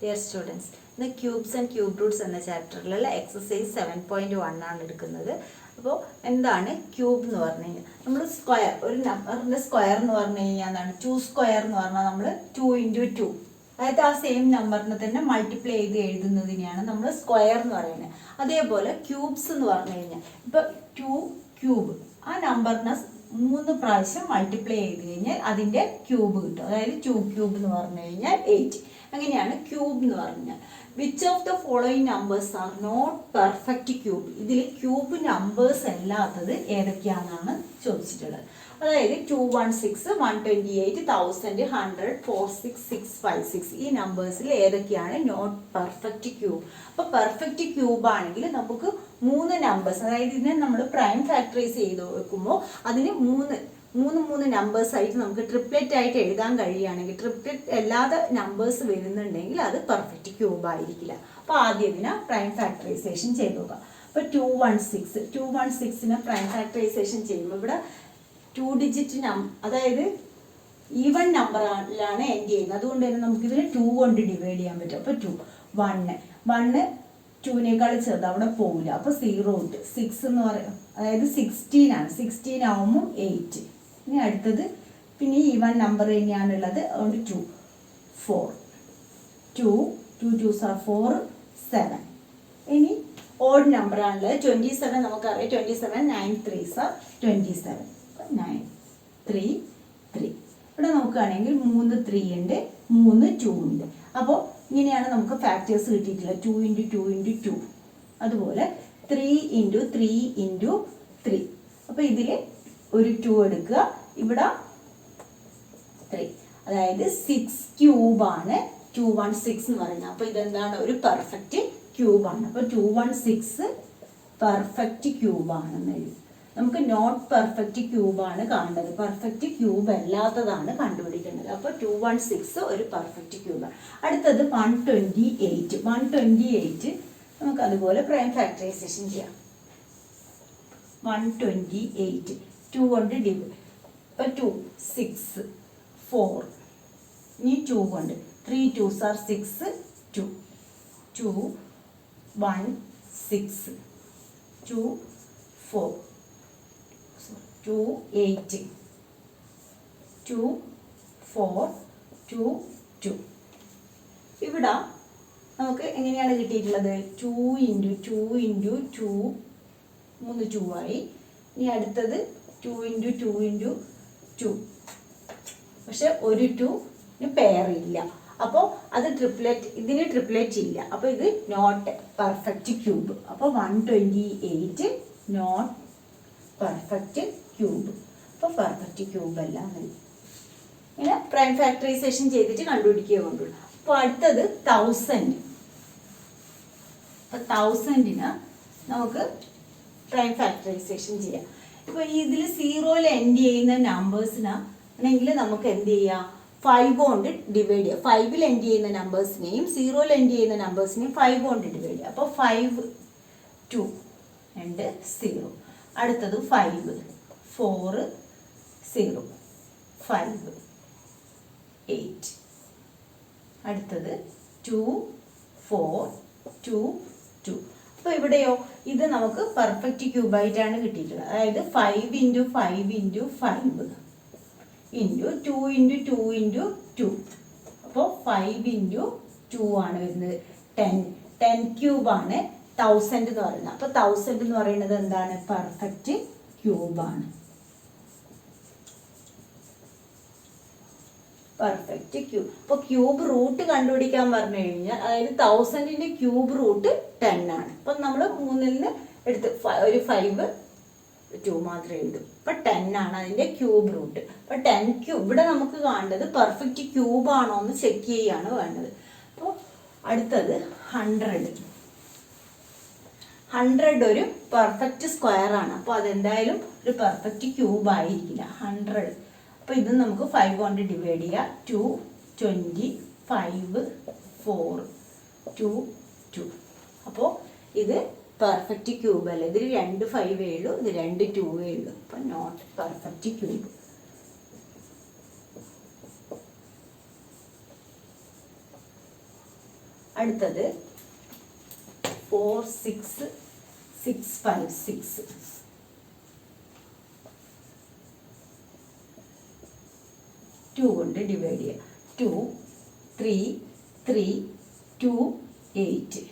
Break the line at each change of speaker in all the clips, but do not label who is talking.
Dear students, the cubes and cube roots എന്ന ചാപ്റ്ററിലുള്ള exercise 7.1 ആണ് എടുക്കുന്നത്. അപ്പോൾ എന്താണ് ക്യൂബ് എന്ന് പറഞ്ഞു കഴിഞ്ഞാൽ നമ്മൾ സ്ക്വയർ, ഒരു നമ്പറിൻ്റെ സ്ക്വയർ എന്ന് പറഞ്ഞു കഴിഞ്ഞാൽ എന്താണ് 2 സ്ക്വയർ എന്ന് പറഞ്ഞാൽ നമ്മൾ 2 × 2, അതായത് ആ സെയിം നമ്പറിനെ തന്നെ മൾട്ടിപ്ലൈ ചെയ്ത് എഴുതുന്നതിനെയാണ് നമ്മൾ സ്ക്വയർ എന്ന് പറയുന്നത്. അതേപോലെ ക്യൂബ്സ് എന്ന് പറഞ്ഞു കഴിഞ്ഞാൽ ഇപ്പോൾ 2 ക്യൂബ്, ആ നമ്പറിനെ 3 പ്രാവശ്യം മൾട്ടിപ്ലൈ ചെയ്ത് കഴിഞ്ഞാൽ അതിൻ്റെ ക്യൂബ് കിട്ടും. അതായത് 2 ക്യൂബ് എന്ന് പറഞ്ഞു കഴിഞ്ഞാൽ 8. അങ്ങനെയാണ് ക്യൂബ് എന്ന് പറഞ്ഞാൽ. Which of the following numbers are not perfect cube? ഇതിൽ ക്യൂബ് നമ്പേഴ്സ് അല്ലാത്തത് ഏതൊക്കെയാണെന്നാണ് ചോദിച്ചിട്ടുള്ളത്. അതായത് 216, 128, 1000, 100, 46656 ഈ നമ്പേഴ്സിൽ ഏതൊക്കെയാണ് നോട്ട് പെർഫെക്റ്റ് ക്യൂബ്? അപ്പോൾ പെർഫെക്റ്റ് ക്യൂബ് ആണെങ്കിൽ നമുക്ക് 3 നമ്പേഴ്സ്, അതായത് ഇതിനെ നമ്മൾ പ്രൈം ഫാക്ടറൈസ് ചെയ്ത് വെക്കുമ്പോൾ അതിന് മൂന്ന് നമ്പേഴ്സ് ആയിട്ട് നമുക്ക് ട്രിപ്ലെറ്റ് ആയിട്ട് എഴുതാൻ കഴിയുകയാണെങ്കിൽ, ട്രിപ്ലെറ്റ് അല്ലാതെ നമ്പേഴ്സ് വരുന്നുണ്ടെങ്കിൽ അത് പെർഫെക്റ്റ് ക്യൂബ് ആയിരിക്കില്ല. അപ്പോൾ ആദ്യം ഇതിനെ പ്രൈം ഫാക്ടറൈസേഷൻ ചെയ്ത് നോക്കാം. അപ്പോൾ 216നെ പ്രൈം ഫാക്ടറൈസേഷൻ ചെയ്യുമ്പോൾ ഇവിടെ 2 ഡിജിറ്റ് അതായത് ഈവൺ നമ്പറിലാണ് എൻഡ് ചെയ്യുന്നത്. അതുകൊണ്ട് തന്നെ നമുക്കിതിനെ 2 കൊണ്ട് ഡിവൈഡ് ചെയ്യാൻ പറ്റും. അപ്പോൾ 2 1 2നേക്കാൾ ചെറുത്, അവിടെ പോകില്ല. അപ്പോൾ 0 ഇട്ട് 6 എന്ന് പറയും, അതായത് 16 ആണ്. 16 ആവുമ്പോൾ 8. ഇനി അടുത്തത് പിന്നെ ഈവൻ നമ്പർ തന്നെയാണുള്ളത്, അതുകൊണ്ട് 2 4 2 2s are 4 7. ഇനി ഓഡ് നമ്പർ ആണുള്ളത് 27. നമുക്കറിയാം 27 9 3s are 27. 9 3 3. ഇവിടെ നോക്കുകയാണെങ്കിൽ 3 3 ഉണ്ട്, 3 2 ഉണ്ട്. അപ്പോൾ ഇങ്ങനെയാണ് നമുക്ക് ഫാക്ടേഴ്സ് കിട്ടിയിട്ടുള്ളത്. 2 × 2 × 2, അതുപോലെ 3 × 3 × 3. അപ്പോൾ ഇതിൽ ഒരു 2 എടുക്കുക, ഇവിടെ 3, അതായത് 6 ക്യൂബാണ് 216 എന്ന് പറയുന്നത്. അപ്പോൾ ഇതെന്താണ്? ഒരു പെർഫെക്റ്റ് ക്യൂബാണ്. അപ്പോൾ 216 പെർഫെക്റ്റ് ക്യൂബാണെന്ന് എഴുതി. നമുക്ക് നോട്ട് പെർഫെക്റ്റ് ക്യൂബാണ് കാണേണ്ടത്, പെർഫെക്റ്റ് ക്യൂബ് അല്ലാത്തതാണ് കണ്ടുപിടിക്കേണ്ടത്. അപ്പോൾ 216 ഒരു പെർഫെക്റ്റ് ക്യൂബാണ്. അടുത്തത് 128 നമുക്ക് അതുപോലെ പ്രൈം ഫാക്ടറൈസേഷൻ ചെയ്യാം. 128 2 കൊണ്ട് ഡിവൈഡ്. ഇപ്പോൾ 2 6 4, ഇനി 2 കൊണ്ട് 3 2s are 6 2 2 1 6 2 4 2 8 2 4 2 2. ഇവിടെ നമുക്ക് എങ്ങനെയാണ് കിട്ടിയിട്ടുള്ളത്? 2 × 2 × 2, 3 2 ആയി. ഇനി അടുത്തത് 2 × 2 × 2, പക്ഷെ ഒരു 2 പെയർ ഇല്ല. അപ്പോൾ അത് ട്രിപ്ലെറ്റ്, ഇതിന് ട്രിപ്ലെറ്റ് ഇല്ല. അപ്പോൾ ഇത് നോട്ട് പെർഫെക്റ്റ് ക്യൂബ്. അപ്പോൾ 128 നോട്ട് പെർഫെക്റ്റ് ക്യൂബ്. അപ്പോൾ പെർഫെക്റ്റ് ക്യൂബ് അല്ല. ഇങ്ങനെ പ്രൈം ഫാക്ടറൈസേഷൻ ചെയ്തിട്ട് കണ്ടുപിടിക്കുക കൊണ്ടുള്ളൂ. അപ്പോൾ അടുത്തത് 1000. അപ്പോൾ 1000ന് നമുക്ക് പ്രൈം ഫാക്ടറൈസേഷൻ ചെയ്യാം. ഇപ്പോൾ ഇതിൽ 0ൽ എൻഡ് ചെയ്യുന്ന നമ്പേഴ്സിനാണെങ്കിൽ നമുക്ക് എന്ത് ചെയ്യാം? 5 കൊണ്ട് ഡിവൈഡ് ചെയ്യാം. 5ൽ എൻഡ് ചെയ്യുന്ന നമ്പേഴ്സിനെയും 0ൽ എൻഡ് ചെയ്യുന്ന നമ്പേഴ്സിനെയും 5 കൊണ്ട് ഡിവൈഡ് ചെയ്യാം. അപ്പോൾ 5 2 and 0. അടുത്തത് 5 4 0 5 8. അടുത്തത് 2 4 2 2. അപ്പോൾ ഇവിടെയോ ഇത് നമുക്ക് പെർഫെക്റ്റ് ക്യൂബായിട്ടാണ് കിട്ടിയിട്ടുള്ളത്. അതായത് 5 × 5 × 5 × 2 × 2 × 2. അപ്പോൾ 5 × 2 ആണ് വരുന്നത്. 10 ക്യൂബാണ് 1000 എന്ന് പറയുന്നത്. അപ്പോൾ 1000 എന്ന് പറയുന്നത് എന്താണ്? പെർഫെക്റ്റ് ക്യൂബാണ്. Perfect cube. അപ്പോൾ ക്യൂബ് റൂട്ട് കണ്ടുപിടിക്കാൻ പറഞ്ഞു കഴിഞ്ഞാൽ, അതായത് 1000ന്റെ ക്യൂബ് റൂട്ട് 10 ആണ്. അപ്പം നമ്മൾ 3ൽ നിന്ന് എടുത്ത് ഒരു 5 2 മാത്രമേ എഴുതും. അപ്പം 10 ആണ് അതിൻ്റെ ക്യൂബ് റൂട്ട്. അപ്പം 10 ക്യൂബ് ഇവിടെ നമുക്ക് കാണേണ്ടത് പെർഫെക്റ്റ് ക്യൂബ് ആണോ എന്ന് ചെക്ക് ചെയ്യുകയാണ് വേണ്ടത്. അപ്പോൾ അടുത്തത് 100 ഒരു പെർഫെക്റ്റ് സ്ക്വയർ ആണ്. അപ്പോൾ അതെന്തായാലും ഒരു പെർഫെക്റ്റ് ക്യൂബ് ആയിരിക്കില്ല. 100. അപ്പോൾ ഇത് നമുക്ക് 5 കൊണ്ട് ഡിവൈഡ് ചെയ്യാം. 2 20 5 4 2 2. അപ്പോൾ ഇത് പെർഫെക്റ്റ് ക്യൂബ് അല്ല. ഇതിൽ 2 5 ഉള്ളൂ, ഇത് 2 2 ഉള്ളൂ. അപ്പം നോട്ട് പെർഫെക്റ്റ് ക്യൂബ്. അടുത്തത് 4 6 6 5 6 2 കൊണ്ട് ഡിവൈഡ് ചെയ്യുക. 2 3 3 2 8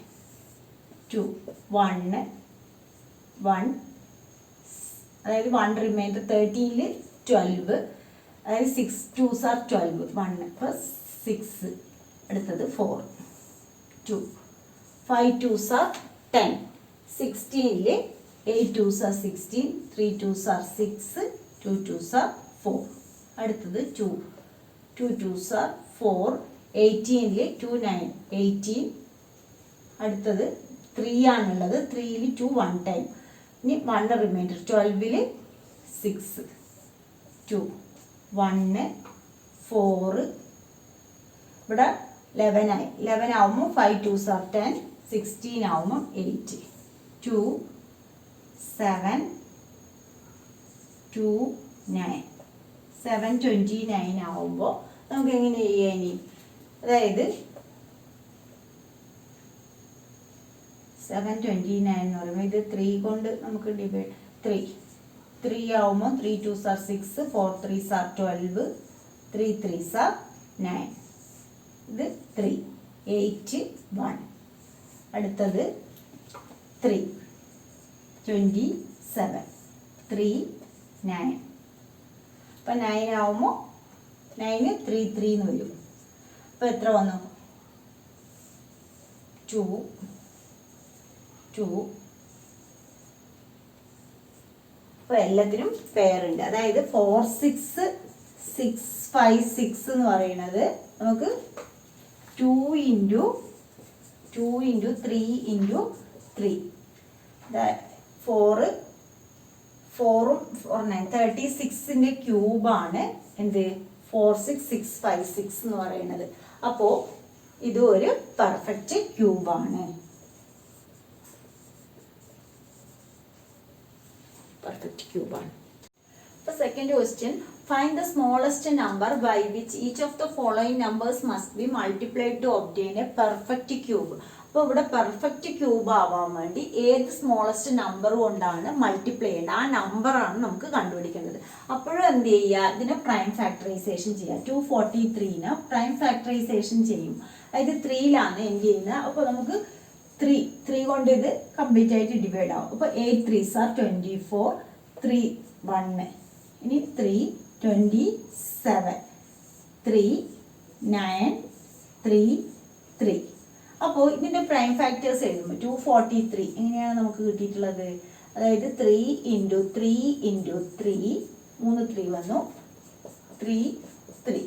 2 1 1 അതായത് 1 റിമൈൻഡർ 13ൽ 12 അതായത് 6 2s are 12 1 plus 6 അടുത്തത് 4 2 5 2s are 10 16ൽ 8 2s are 16 3 2s are 6 2 2s are 4 അടുത്തത് 2 2 2s are 4 18ൽ 2 9 18 അടുത്തത് 3 ആണുള്ളത് 3ൽ 2 1 ടൈം ഇനി 1 റിമൈൻഡർ 12ൽ 6 2 1 4 ഇവിടെ 11 ആയി 11 ആവുമ്പോൾ 5 2s are 10 16 ആവുമ്പോൾ 8 2 7 2 9 729 ആവുമ്പോൾ നമുക്ക് എങ്ങനെ ചെയ്യാം ഇനി അതായത് 729 എന്ന് പറയുമ്പോൾ ഇത് 3 കൊണ്ട് നമുക്ക് ഡിവൈഡ് 3 ആവുമ്പോൾ 3 2s are 6 4 3s are 12 3 3s are 9 ഇത് 3 8 1 അടുത്തത് 3 27 3 9 അപ്പം 9 ആവുമ്പോൾ 9 3 3 എന്ന് വരും. അപ്പോൾ എത്ര വന്നു 2 2 അപ്പോൾ എല്ലാത്തിനും പെയർ ഉണ്ട്. അതായത് 4 6 6 5 6 എന്ന് പറയുന്നത് നമുക്ക് 2 ഇൻറ്റു 3 ഇൻറ്റു 3 4 4ഉം 4 9 36ൻ്റെ ക്യൂബാണ് എന്ത് 4 6 6 5 6 എന്ന് പറയുന്നത്. അപ്പോൾ ഇത് ഒരു പെർഫെക്റ്റ് ക്യൂബാണ്. പെർഫെക്റ്റ് ക്യൂബാണ്. അപ്പോൾ second question find the smallest number by which each of the following numbers must be multiplied to obtain a perfect cube. അപ്പോൾ ഇവിടെ പെർഫെക്റ്റ് ക്യൂബ് ആവാൻ വേണ്ടി ഏത് സ്മോളസ്റ്റ് നമ്പർ കൊണ്ടാണ് മൾട്ടിപ്ലൈ ചെയ്യേണ്ടത് ആ നമ്പറാണ് നമുക്ക് കണ്ടുപിടിക്കേണ്ടത്. അപ്പോഴും എന്ത് ചെയ്യുക ഇതിനെ പ്രൈം ഫാക്ടറൈസേഷൻ ചെയ്യുക. 243നെ പ്രൈം ഫാക്ടറൈസേഷൻ ചെയ്യും. അതായത് 3ലാണ് എൻഡ് ചെയ്യുന്നത്. അപ്പോൾ നമുക്ക് 3 കൊണ്ട് ഇത് കംപ്ലീറ്റ് ആയിട്ട് ഡിവൈഡ് ആവും. അപ്പോൾ 8 3s are 24 3 1 ഇനി 3 27 3 9 3 3. അപ്പോൾ ഇതിൻ്റെ പ്രൈം ഫാക്ടേഴ്സ് എഴുതുമ്പോൾ 243 എങ്ങനെയാണ് നമുക്ക് കിട്ടിയിട്ടുള്ളത്? അതായത് 3 ഇൻറ്റു 3 ഇൻറ്റു 3 3 3 വന്നു 3 3.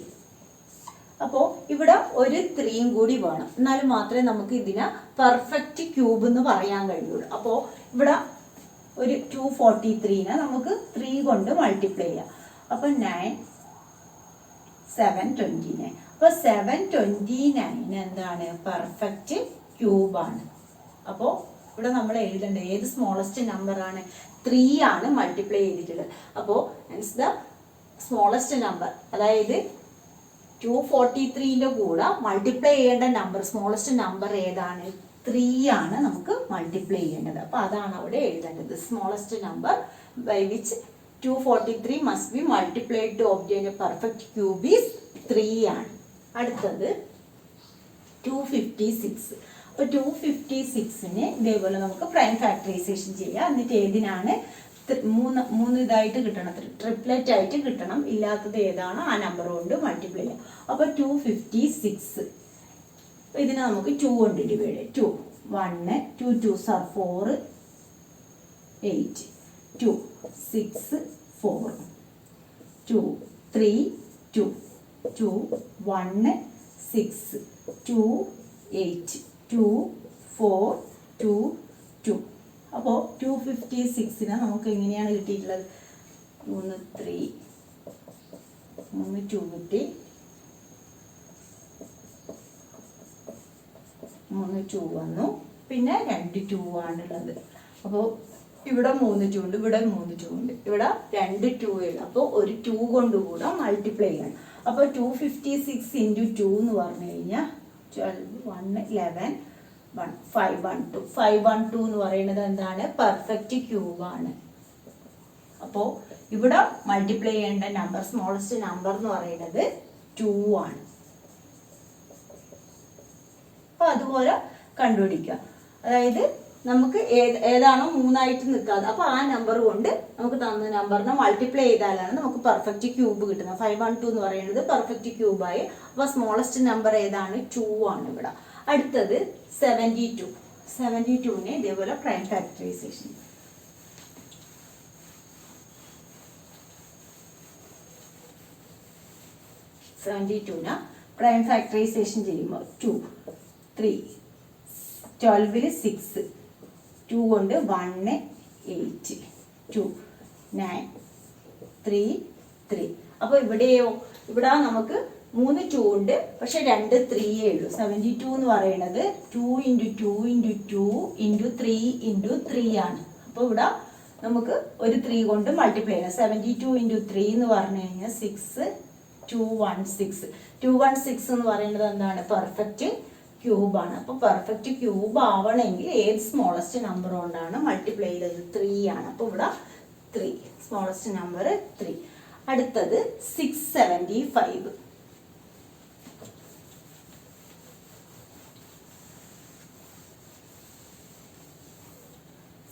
അപ്പോൾ ഇവിടെ ഒരു 3യും കൂടി വേണം എന്നാലും മാത്രമേ നമുക്ക് ഇതിനെ പെർഫെക്റ്റ് ക്യൂബ് എന്ന് പറയാൻ കഴിയുള്ളൂ. അപ്പോൾ ഇവിടെ ഒരു 243നെ നമുക്ക് 3 കൊണ്ട് മൾട്ടിപ്ലൈ ചെയ്യാം. അപ്പോൾ 9 729. അപ്പോൾ 729 എന്താണ് പെർഫെക്റ്റ് ക്യൂബാണ്. അപ്പോൾ ഇവിടെ നമ്മൾ എഴുതേണ്ടത് ഏത് സ്മോളസ്റ്റ് നമ്പറാണ് 3 ആണ് മൾട്ടിപ്ലൈ ചെയ്തിട്ടുള്ളത്. അപ്പോൾ മീൻസ് ദ സ്മോളസ്റ്റ് നമ്പർ അതായത് 243ൻ്റെ കൂടെ മൾട്ടിപ്ലൈ ചെയ്യേണ്ട നമ്പർ സ്മോളസ്റ്റ് നമ്പർ ഏതാണ് 3 ആണ് നമുക്ക് മൾട്ടിപ്ലൈ ചെയ്യേണ്ടത്. അപ്പോൾ അതാണ് അവിടെ എഴുതേണ്ടത്. Smallest number by which 243 must be multiplied to obtain a perfect cube is 3 ആണ്. അടുത്തത് 256. അപ്പോൾ 256നെ ഇതേപോലെ നമുക്ക് പ്രൈം ഫാക്ടറൈസേഷൻ ചെയ്യാം. എന്നിട്ട് ഏതിനാണ് മൂന്ന് ഇതായിട്ട് കിട്ടണം, ട്രിപ്ലെറ്റ് ആയിട്ട് കിട്ടണം. ഇല്ലാത്തത് ഏതാണോ ആ നമ്പർ കൊണ്ട് മൾട്ടിപ്ലൈ ചെയ്യാം. അപ്പോൾ 256 ഇതിനെ നമുക്ക് 2 കൊണ്ട് ഡിവൈഡ് ചെയ്യാം. 2 1 2 2s are 4 8 2 6 4 2 3 2 2 1 6 2 8 2 4 2 2. അപ്പോൾ 256നെ നമുക്ക് എങ്ങനെയാണ് കിട്ടിയിട്ടുള്ളത്? 3 2 കിട്ടി 3 2 വന്നു. പിന്നെ 2 2 ആണുള്ളത്. അപ്പോൾ ഇവിടെ 3 2 ഉണ്ട്, ഇവിടെ 3 2 ഉണ്ട്, ഇവിടെ 2 2 ഉണ്ട്. അപ്പോൾ ഒരു 2 കൊണ്ട് കൂടെ മൾട്ടിപ്ലൈ ചെയ്യണം. അപ്പോൾ 256 × 2 എന്ന് പറഞ്ഞു കഴിഞ്ഞാൽ 12 1 11 1 512 512 എന്ന് പറയുന്നത് എന്താണ്? പെർഫെക്റ്റ് ക്യൂബ് ആണ്. അപ്പോൾ ഇവിടെ മൾട്ടിപ്ലൈ ചെയ്യേണ്ട നമ്പർ, സ്മോളസ്റ്റ് നമ്പർ എന്ന് പറയുന്നത് 2 ആണ്. അപ്പൊ അതുപോലെ കണ്ടുപിടിക്കുക. അതായത് നമുക്ക് ഏതാണോ 3 ആയിട്ട് നിൽക്കാതെ, അപ്പൊ ആ നമ്പർ കൊണ്ട് നമുക്ക് തന്ന നമ്പറിനെ മൾട്ടിപ്ലൈ ചെയ്താലാണ് നമുക്ക് പെർഫെക്റ്റ് ക്യൂബ് കിട്ടുന്നത്. 512 എന്ന് പറയുന്നത് പെർഫെക്റ്റ് ക്യൂബായി. അപ്പൊ സ്മോളസ്റ്റ് നമ്പർ ഏതാണ്? 2 ആണ് ഇവിടെ. അടുത്തത് 72. 72നെ ഇതേപോലെ പ്രൈം ഫാക്ടറൈസേഷൻ. 72നെ പ്രൈം ഫാക്ടറൈസേഷൻ ചെയ്യുമ്പോൾ 2 3 12 6 2 കൊണ്ട് 1 8 2 9 3 3. അപ്പോൾ ഇവിടെയോ, ഇവിടെ നമുക്ക് 3 2 ഉണ്ട്, പക്ഷെ 2 3 ഉള്ളൂ. 72 എന്ന് പറയുന്നത് 2 × 2 × 2 × 3 × 3 ആണ്. അപ്പോൾ ഇവിടെ നമുക്ക് ഒരു 3 കൊണ്ട് മൾട്ടിപ്ലൈ ചെയ്യണം. 72 × 3 എന്ന് പറഞ്ഞു കഴിഞ്ഞാൽ 6 216. 216 എന്ന് പറയുന്നത് എന്താണ്? പെർഫെക്റ്റ് ക്യൂബ് ആണ്. അപ്പോൾ പെർഫെക്റ്റ് ക്യൂബ് ആവണമെങ്കിൽ ഏത് സ്മോളസ്റ്റ് നമ്പർ കൊണ്ടാണ് മൾട്ടിപ്ലൈ ചെയ്തത്? 3 ആണ്. അപ്പോൾ ഇവിടെ 3, സ്മോളസ്റ്റ് നമ്പർ 3. അടുത്തത് 675.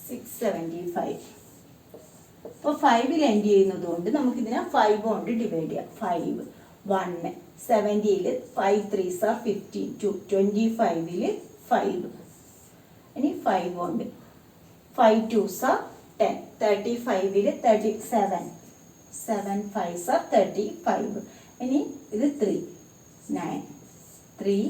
675. അപ്പോൾ 5ൽ എൻഡ് ചെയ്യുന്നത് കൊണ്ട് നമുക്ക് ഇതിനെ 5 കൊണ്ട് ഡിവൈഡ് ചെയ്യാം. 5 1 70ൽ 5 3s are 52 25ൽ 5. ഇനി 5 കൊണ്ട് 5 2s are 10 35ൽ 37 7 5s are 35. ഇനി ഇത് 3 9 3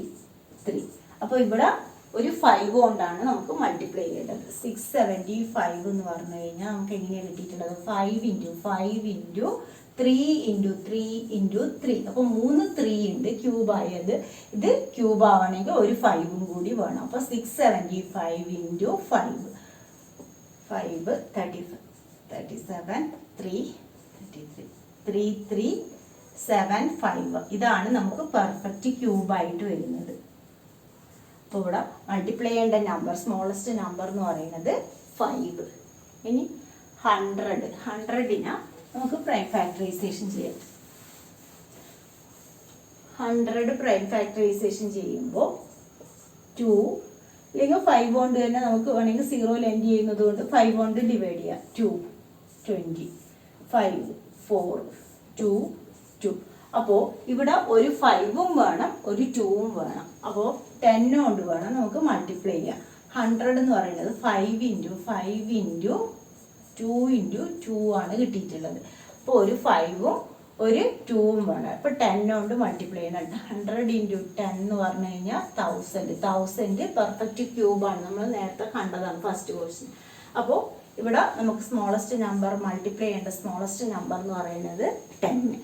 3. അപ്പോൾ ഇവിടെ ഒരു 5 കൊണ്ടാണ് നമുക്ക് മൾട്ടിപ്ലൈ ചെയ്യേണ്ടത്. 675 എന്ന് പറഞ്ഞു കഴിഞ്ഞാൽ നമുക്ക് എങ്ങനെയാണ് കിട്ടിയിട്ടുള്ളത്? 5 × 5 × 3 × 3 × 3. അപ്പോൾ 3 3 ഉണ്ട് ക്യൂബായത്. ഇത് ക്യൂബ് ആവണമെങ്കിൽ ഒരു 5ഉം കൂടി വേണം. അപ്പോൾ 675 × 5 5 35 37 3 33 3 3 7 5. ഇതാണ് നമുക്ക് പെർഫെക്റ്റ് ക്യൂബായിട്ട് വരുന്നത്. അപ്പോൾ ഇവിടെ മൾട്ടിപ്ലൈ ചെയ്യേണ്ട നമ്പർ, സ്മോളസ്റ്റ് നമ്പർ എന്ന് പറയുന്നത് 5. ഇനി 100. 100നെ നമുക്ക് പ്രൈം ഫാക്ടറൈസേഷൻ ചെയ്യാം. 100 പ്രൈം ഫാക്ടറൈസേഷൻ ചെയ്യുമ്പോൾ 2 അല്ലെങ്കിൽ 5 കൊണ്ട് തന്നെ നമുക്ക് വേണമെങ്കിൽ 0ൽ എൻഡ് ചെയ്യുന്നത് കൊണ്ട് 5 കൊണ്ട് ഡിവൈഡ് ചെയ്യാം. 2 20 5 4 2 2. അപ്പോൾ ഇവിടെ ഒരു 5ഉം വേണം, ഒരു 2ഉം വേണം. അപ്പോൾ 10 കൊണ്ട് വേണം നമുക്ക് മൾട്ടിപ്ലൈ ചെയ്യാം. 100 എന്ന് പറയുന്നത് 5 × 5 × 2 × 2 ആണ് കിട്ടിയിട്ടുള്ളത്. അപ്പോൾ ഒരു 5ഉം ഒരു 2ഉം വേണം. അപ്പോൾ 10 കൊണ്ട് മൾട്ടിപ്ലൈ ചെയ്യണം. 100 × 10 എന്ന് പറഞ്ഞു കഴിഞ്ഞാൽ 1000 പെർഫെക്റ്റ് ക്യൂബാണ്. നമ്മൾ നേരത്തെ കണ്ടതാണ് ഫസ്റ്റ് ക്വസ്റ്റ്യൻ. അപ്പോൾ ഇവിടെ നമുക്ക് സ്മോളസ്റ്റ് നമ്പർ മൾട്ടിപ്ലൈ ചെയ്യേണ്ട സ്മോളസ്റ്റ് നമ്പർ എന്ന് പറയുന്നത് 10.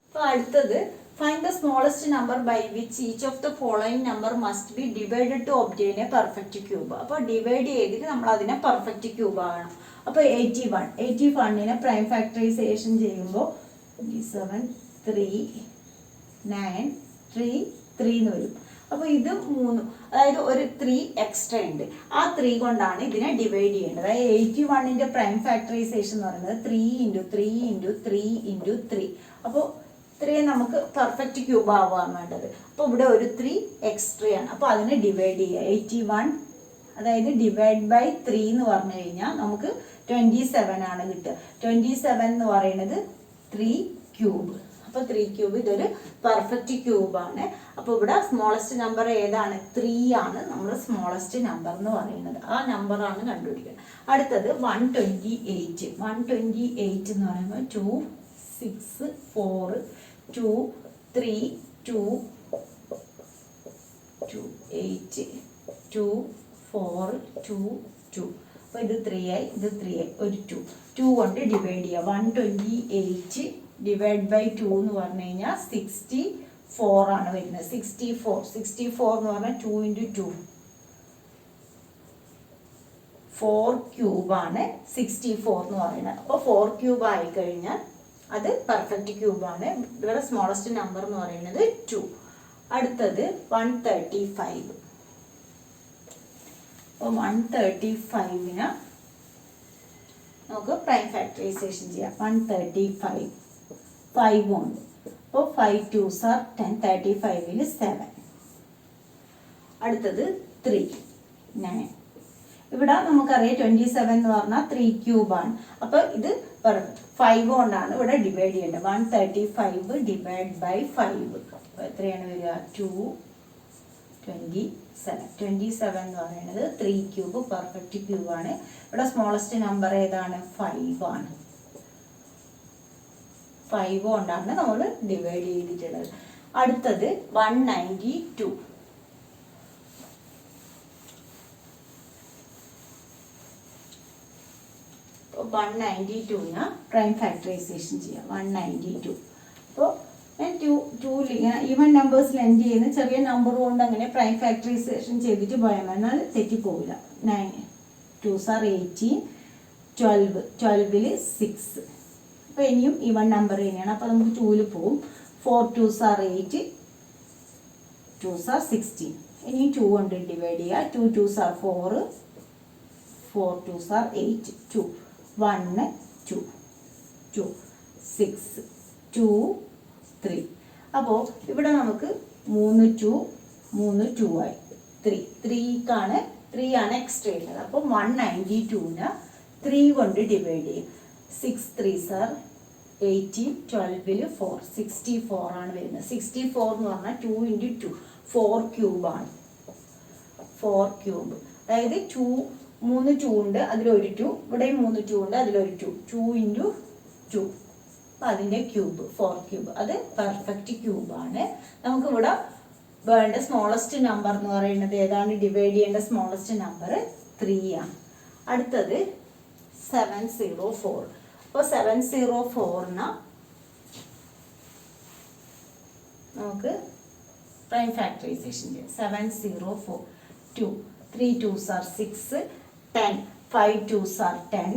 അപ്പോൾ അടുത്തത് find the smallest number by which each of the following number must be divided to obtain a perfect cube. അപ്പോൾ ഡിവൈഡ് ചെയ്തിട്ട് നമ്മൾ അതിനെ പെർഫെക്റ്റ് ക്യൂബ് ആകണം. അപ്പോൾ 81നെ പ്രൈം ഫാക്ടറൈസേഷൻ ചെയ്യുമ്പോൾ 27 3 9 3 3 എന്ന് വരും. അപ്പോൾ ഇത് 3, അതായത് ഒരു 3 എക്സ്ട്രാ ഉണ്ട്. ആ 3 കൊണ്ടാണ് ഇതിനെ ഡിവൈഡ് ചെയ്യേണ്ടത്. അതായത് 81ന്റെ പ്രൈം ഫാക്ടറൈസേഷൻ എന്ന് പറയുന്നത് 3 × 3 × 3 × 3. അപ്പോൾ 3 നമുക്ക് പെർഫെക്റ്റ് ക്യൂബ് ആവാൻ വേണ്ടത്. അപ്പോൾ ഇവിടെ ഒരു 3 എക്സ്ട്രാ ആണ്. അപ്പോൾ അതിനെ ഡിവൈഡ് ചെയ്യുക. 81 അതായത് ഡിവൈഡ് ബൈ 3 എന്ന് പറഞ്ഞു കഴിഞ്ഞാൽ നമുക്ക് 27 ആണ് കിട്ടുക. 27 എന്ന് പറയുന്നത് 3 ക്യൂബ്. അപ്പോൾ 3 ക്യൂബ് ഇതൊരു പെർഫെക്റ്റ് ക്യൂബാണ്. അപ്പോൾ ഇവിടെ സ്മോളസ്റ്റ് നമ്പർ ഏതാണ്? 3 ആണ് നമ്മൾ സ്മോളസ്റ്റ് നമ്പർ എന്ന് പറയുന്നത്. ആ നമ്പറാണ് കണ്ടുപിടിക്കുന്നത്. അടുത്തത് 128. 128 എന്ന് പറയുമ്പോൾ 2 6 4 2 3 2 2 8 2 4 2 2. അപ്പോൾ ഇത് 3 ആയി, ഇത് 3 ആയി, ഒരു 2 കൊണ്ട് ഡിവൈഡ് ചെയ്യുക. 128 ഡിവൈഡ് ബൈ 2 എന്ന് പറഞ്ഞു കഴിഞ്ഞാൽ 64 ആണ് വരുന്നത്. 64 എന്ന് പറഞ്ഞാൽ 2 × 2 4 ക്യൂബാണ് 64 എന്ന് പറയുന്നത്. അപ്പോൾ 4 ക്യൂബ് ആയി കഴിഞ്ഞാൽ അത് പെർഫെക്റ്റ് ക്യൂബാണ്. ഇവിടെ സ്മോളസ്റ്റ് നമ്പർ എന്ന് പറയുന്നത് 2. അടുത്തത് 135. അപ്പോൾ 135ന് നമുക്ക് പ്രൈം ഫാക്ടറൈസേഷൻ ചെയ്യാം. 135 5 ഉണ്ട്. അപ്പോൾ 5 2s are 10. 35ൽ 7. അടുത്തത് 3 9. ഇവിടെ നമുക്കറിയാം 27 എന്ന് പറഞ്ഞാൽ 3 ക്യൂബാണ്. അപ്പോൾ ഇത് 5 കൊണ്ടാണ് ഇവിടെ ഡിവൈഡ് ചെയ്യേണ്ടത്. 135 ഡിവൈഡ് ബൈ 5 എത്രയാണ് വരിക? 227. 27 എന്ന് പറയുന്നത് 3 ക്യൂബ് പെർഫെക്റ്റ് ക്യൂബാണ്. ഇവിടെ സ്മോളസ്റ്റ് നമ്പർ ഏതാണ്? 5 ആണ്. 5 കൊണ്ടാണ് നമ്മൾ ഡിവൈഡ് ചെയ്തിട്ടുള്ളത്. അടുത്തത് 192. 192ന് പ്രൈം ഫാക്ടറൈസേഷൻ ചെയ്യാം. 192. അപ്പോൾ ഞാൻ ഈവൻ നമ്പേഴ്സിൽ എൻഡ് ചെയ്യുന്ന ചെറിയ നമ്പർ കൊണ്ട് അങ്ങനെ പ്രൈം ഫാക്ടറൈസേഷൻ ചെയ്തിട്ട് പോയാൽ എന്നാൽ തെറ്റിപ്പോവില്ല. 9 2s are 18. 12ൽ 6. അപ്പോൾ ഇനിയും ഈവൻ നമ്പർ തന്നെയാണ്. അപ്പോൾ നമുക്ക് 2ൽ പോവും. 4 2s are 8. 2s are 16. ഇനിയും 2 കൊണ്ട് ഡിവൈഡ് ചെയ്യുക. 2 2s are 4. 4 2s are 8. 2 1 2 2 6 2 3. അപ്പോൾ ഇവിടെ നമുക്ക് 3 2 ആയി. 3 ആണ് എക്സ്ട്രാ ഉള്ളത്. അപ്പോൾ 192ന് 3 കൊണ്ട് ഡിവൈഡ് ചെയ്യും. 6 3s are 18. 12ൽ 4. 64 ആണ് വരുന്നത്. 64 എന്ന് പറഞ്ഞാൽ 2 × 2 4 ക്യൂബാണ്. 4 ക്യൂബ് അതായത് 3 2 ഉണ്ട്, അതിലൊരു 2. ഇവിടെയും 3 2 ഉണ്ട്, അതിലൊരു 2. 2 × 2. അപ്പം അതിൻ്റെ ക്യൂബ് 4 ക്യൂബ്. അത് പെർഫെക്റ്റ് ക്യൂബാണ്. നമുക്കിവിടെ വേണ്ട സ്മോളസ്റ്റ് നമ്പർ എന്ന് പറയുന്നത് ഏതാണ്? ഡിവൈഡ് ചെയ്യേണ്ട സ്മോളസ്റ്റ് നമ്പർ 3 ആണ്. അടുത്തത് 704. അപ്പോൾ 704ന് നമുക്ക് പ്രൈം ഫാക്ടറൈസേഷൻ ചെയ്യാം. 704 2 3 2s are 6. 10 5 2s are 10.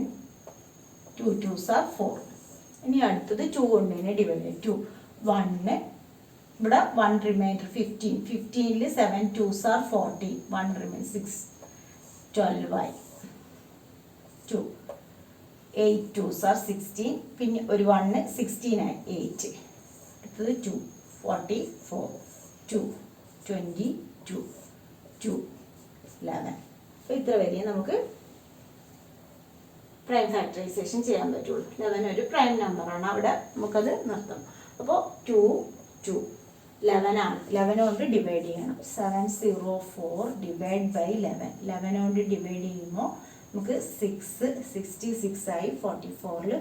2 2s are 4. ഇനി അടുത്തത് 2 കൊണ്ട് തന്നെ ഡിവൈഡ് ചെയ്യും. 2 1 ഇവിടെ 1 റിമൈൻഡർ 15. 15ൽ 7 2s are 14. 1 റിമൈൻ 6 12 ആയി. 2 8 2s are 16. പിന്നെ ഒരു 1 16 ആയി 8. അടുത്തത് 2 44 2 22 2 11. അപ്പോൾ ഇത്ര വരെ നമുക്ക് പ്രൈം ഫാക്ടറൈസേഷൻ ചെയ്യാൻ പറ്റുള്ളൂ. 11 ഒരു പ്രൈം നമ്പറാണ്. അവിടെ നമുക്കത് നിർത്താം. അപ്പോൾ 2 2 11 ആണ്. 11 കൊണ്ട് ഡിവൈഡ് ചെയ്യണം. 704 ഡിവൈഡ് ബൈ 11. 11 കൊണ്ട് ഡിവൈഡ് ചെയ്യുമ്പോൾ നമുക്ക് 6 66 ആയി. 44ൽ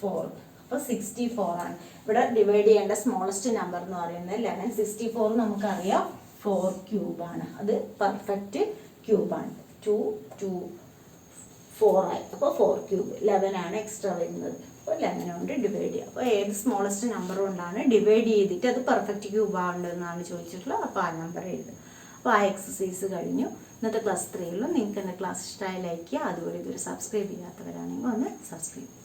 4. അപ്പോൾ 64 ആണ്. ഇവിടെ ഡിവൈഡ് ചെയ്യേണ്ട സ്മോളസ്റ്റ് നമ്പർ എന്ന് പറയുന്നത് 11. 64 നമുക്കറിയാം 4 ക്യൂബാണ്. അത് പെർഫെക്റ്റ് ക്യൂബാണ്. 2 2 4 ആയി. അപ്പോൾ 4 ക്യൂബ്. 11 ആണ് എക്സ്ട്രാ വരുന്നത്. അപ്പോൾ 11 കൊണ്ട് ഡിവൈഡ് ചെയ്യുക. അപ്പോൾ ഏത് സ്മോളസ്റ്റ് നമ്പർ കൊണ്ടാണ് ഡിവൈഡ് ചെയ്തിട്ട് അത് പെർഫെക്റ്റ് ക്യൂബ് ആവേണ്ടതെന്നാണ് ചോദിച്ചിട്ടുള്ളത്. അപ്പോൾ ആ നമ്പർ എഴുതും. അപ്പോൾ ആ എക്സസൈസ് കഴിഞ്ഞു. ഇന്നത്തെ ക്ലാസ് 3 നിങ്ങൾക്ക് എൻ്റെ ക്ലാസ് ഇഷ്ടമായി ലൈക്ക് ചെയ്യുക. അതുപോലെ ഇതൊരു സബ്സ്ക്രൈബ് ചെയ്യാത്തവരാണെങ്കിൽ ഒന്ന് സബ്സ്ക്രൈബ് ചെയ്യുക.